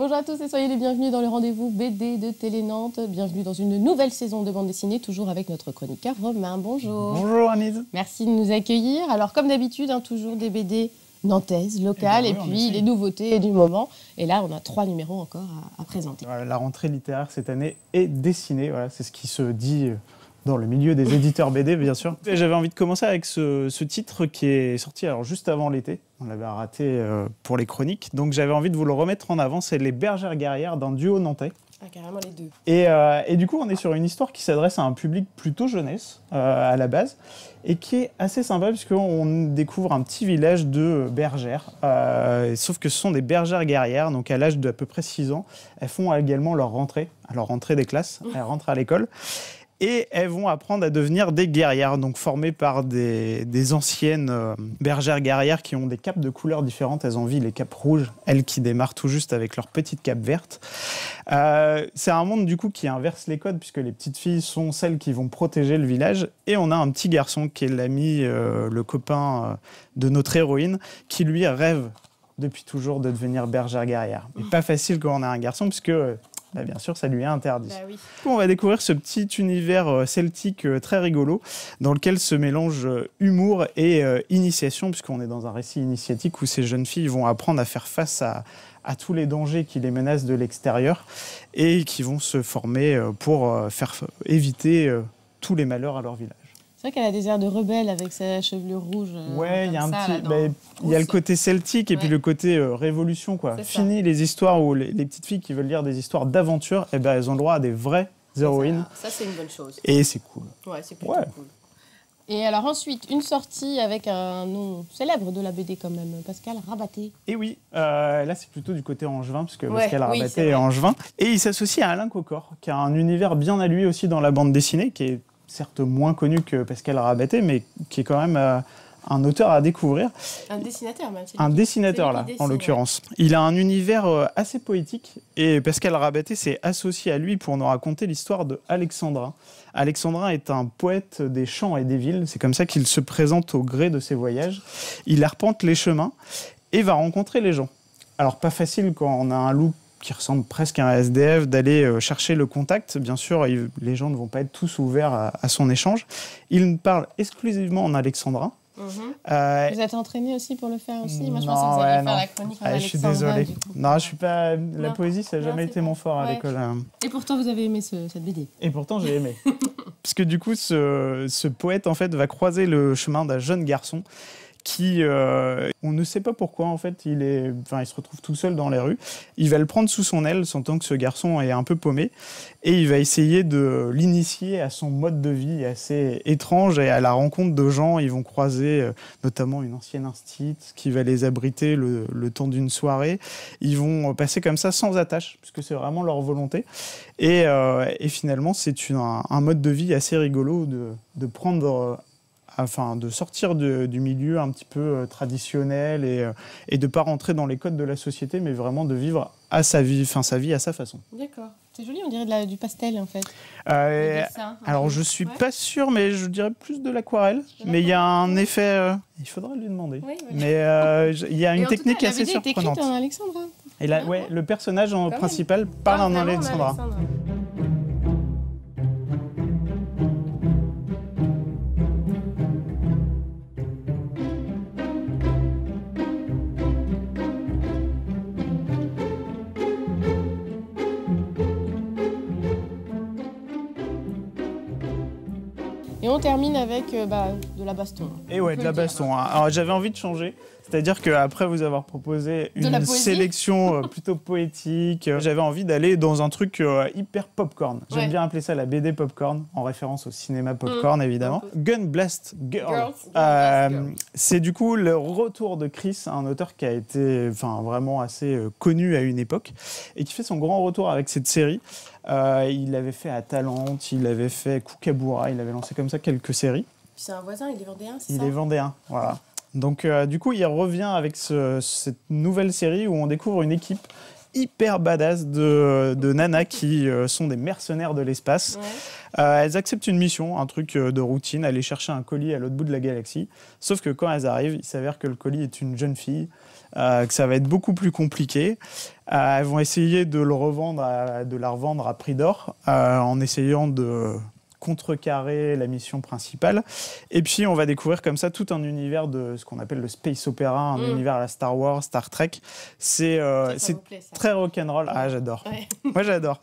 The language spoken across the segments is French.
Bonjour à tous et soyez les bienvenus dans le rendez-vous BD de Télé Nantes. Bienvenue dans une nouvelle saison de bande dessinée, toujours avec notre chroniqueur Romain. Bonjour. Bonjour Anise. Merci de nous accueillir. Alors comme d'habitude, toujours des BD nantaises, locales, et puis les nouveautés du moment. Et là, on a 3 numéros encore à présenter. La rentrée littéraire cette année est dessinée, voilà, c'est ce qui se dit dans le milieu des éditeurs BD, bien sûr. J'avais envie de commencer avec ce titre qui est sorti alors, juste avant l'été. On l'avait raté pour les chroniques. Donc j'avais envie de vous le remettre en avant. C'est Les Bergères guerrières d'un duo nantais. Ah, carrément les deux. Et du coup, on est sur une histoire qui s'adresse à un public plutôt jeunesse, à la base, et qui est assez sympa, puisqu'on découvre un petit village de bergères. Sauf que ce sont des bergères guerrières, donc à l'âge d'à peu près 6 ans. Elles font également leur rentrée des classes. Elles rentrent à l'école. Et elles vont apprendre à devenir des guerrières, donc formées par des anciennes bergères guerrières qui ont des capes de couleurs différentes. Elles ont envie les capes rouges, elles qui démarrent tout juste avec leur petite cape verte. C'est un monde du coup qui inverse les codes, puisque les petites filles sont celles qui vont protéger le village. Et on a un petit garçon qui est l'ami, le copain de notre héroïne, qui lui rêve depuis toujours de devenir bergère guerrière. Mais pas facile quand on a un garçon, puisque... bien sûr, ça lui est interdit. Bah oui. On va découvrir ce petit univers celtique très rigolo, dans lequel se mélange humour et initiation, puisqu'on est dans un récit initiatique où ces jeunes filles vont apprendre à faire face à tous les dangers qui les menacent de l'extérieur et qui vont se former pour faire éviter tous les malheurs à leur village. C'est vrai qu'elle a des airs de rebelle avec sa chevelure rouge. Ouais, il y a il y a le côté celtique et puis le côté révolution, quoi. Fini les histoires où les petites filles qui veulent lire des histoires d'aventure, elles ont le droit à des vraies héroïnes. Ça, c'est une bonne chose. Et c'est cool. Ouais, c'est plutôt cool. Et alors ensuite, une sortie avec un nom célèbre de la BD quand même, Pascal Rabaté. Et oui, là c'est plutôt du côté angevin, puisque Pascal Rabaté est angevin. Et il s'associe à Alain Cocor, qui a un univers bien à lui aussi dans la bande dessinée, qui est certes moins connu que Pascal Rabaté, mais qui est quand même un auteur à découvrir. Un dessinateur même. Un dessinateur là, en l'occurrence. Il a un univers assez poétique, et Pascal Rabaté s'est associé à lui pour nous raconter l'histoire de Alexandrin. Alexandrin est un poète des champs et des villes, c'est comme ça qu'il se présente au gré de ses voyages. Il arpente les chemins et va rencontrer les gens. Alors pas facile quand on a un loup qui ressemble presque à un SDF, d'aller chercher le contact. Bien sûr, les gens ne vont pas être tous ouverts à son échange. Il parle exclusivement en alexandrin. Vous êtes entraîné aussi pour le faire aussi? Moi, je pensais que vous alliez faire la chronique en alexandrin. Je suis désolé. Non, je suis pas... La poésie, ça n'a jamais été mon fort à l'école. Et pourtant, vous avez aimé cette BD? Et pourtant, j'ai aimé. Parce que du coup, ce poète, en fait, va croiser le chemin d'un jeune garçon qui, on ne sait pas pourquoi, en fait, il se retrouve tout seul dans les rues. Il va le prendre sous son aile, sentant que ce garçon est un peu paumé, et il va essayer de l'initier à son mode de vie assez étrange et à la rencontre de gens. Ils vont croiser notamment une ancienne instite qui va les abriter le temps d'une soirée. Ils vont passer comme ça sans attache, puisque c'est vraiment leur volonté. Et finalement, c'est un mode de vie assez rigolo de prendre... de sortir du milieu un petit peu traditionnel et de ne pas rentrer dans les codes de la société, mais vraiment de vivre sa vie à sa façon. D'accord. C'est joli, on dirait du pastel en fait. Alors je ne suis pas sûr, mais je dirais plus de l'aquarelle. Mais il y a un effet... il faudra lui demander. Oui. Mais il y a une technique assez surprenante. En alexandrin. Et là, le personnage principal parle en alexandrin. Et on termine avec de la baston. Et ouais, de la baston. Alors j'avais envie de changer. C'est-à-dire qu'après vous avoir proposé une sélection plutôt poétique, j'avais envie d'aller dans un truc hyper popcorn. J'aime bien appeler ça la BD popcorn, en référence au cinéma popcorn évidemment. Gun Blast Girl. C'est du coup le retour de Chris, un auteur qui a été vraiment assez connu à une époque et qui fait son grand retour avec cette série. Il avait fait Atalante, il avait fait Kookaburra, il avait lancé comme ça quelques séries. C'est un voisin, il est vendéen, c'est ça? Il est vendéen, voilà. Donc du coup, il revient avec cette nouvelle série où on découvre une équipe hyper badass de nanas qui sont des mercenaires de l'espace. Elles acceptent une mission, un truc de routine, aller chercher un colis à l'autre bout de la galaxie. Sauf que quand elles arrivent, il s'avère que le colis est une jeune fille, que ça va être beaucoup plus compliqué. Elles vont essayer de la revendre à prix d'or, en essayant de contrecarrer la mission principale. Et puis, on va découvrir comme ça tout un univers de ce qu'on appelle le space opéra, un univers à la Star Wars, Star Trek. C'est très rock'n'roll. Ah, j'adore. Ouais. Moi, j'adore.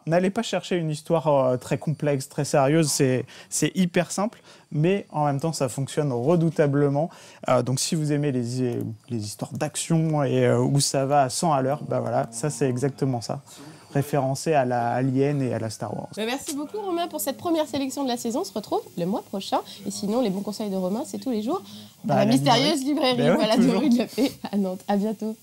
N'allez pas chercher une histoire très complexe, très sérieuse. C'est hyper simple, mais en même temps, ça fonctionne redoutablement. Donc, si vous aimez les histoires d'action et où ça va à 100 à l'heure, bah voilà, ça, c'est exactement ça. Référencé à la Alien et à la Star Wars. Merci beaucoup Romain pour cette première sélection de la saison. On se retrouve le mois prochain. Et sinon, les bons conseils de Romain, c'est tous les jours dans la mystérieuse librairie de rue de la Paix à Nantes. À bientôt.